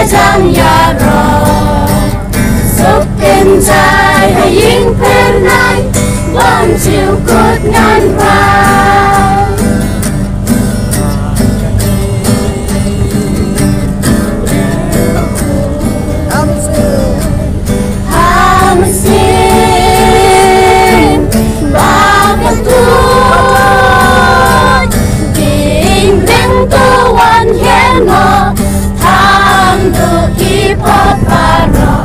Jangan ya roh, sopin cai hay ying pernai, wan chiu kut ngan vào. Hamasin, bagat tuan, ding ding tuan hieno. Ipaparo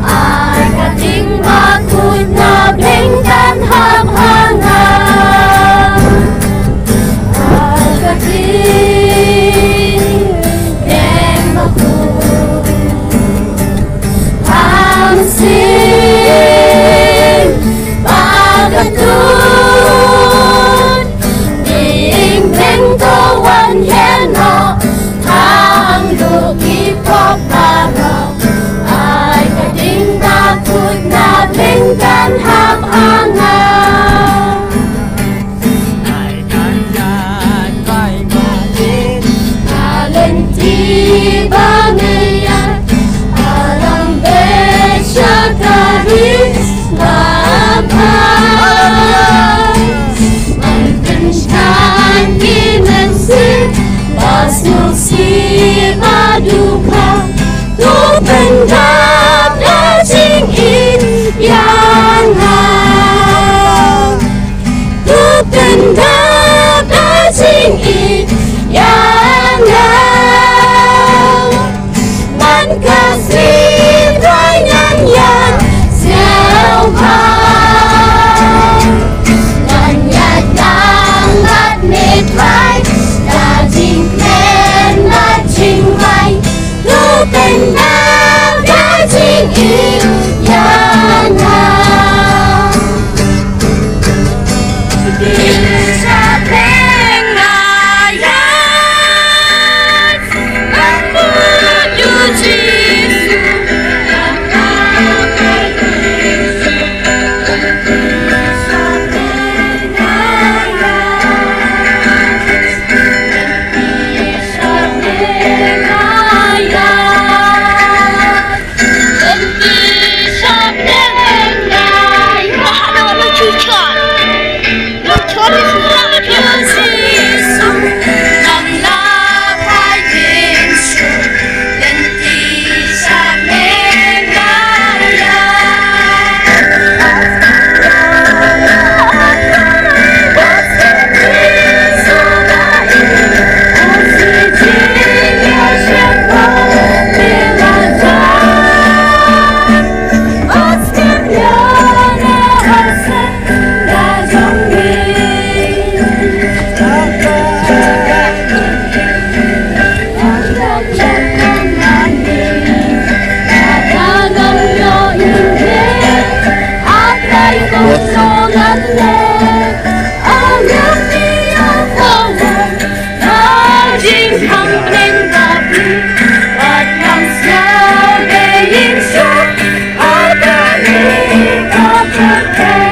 ay kating makut na bingkan hang-hangan ay kating deng makut hamsin bagatun ding deng tuan hieno thang lu ipaparo bingkan hang-hangan ay kanyan kay matin alin tiba ngayon alam besya karis lapan mengencan dimensi basnu si maduka tu pendap daging yang hang tu pendap daging yang hang man kasih dengan yang siapa nan yang lat nit vai daging men daging vai tu pendap daging yang hang bisa pengayaan menuju Yesus yang akan Yesus bisa pengayaan bisa pengayaan Hãy subscribe cho kênh Ghiền Mì Gõ để không bỏ lỡ những video hấp dẫn.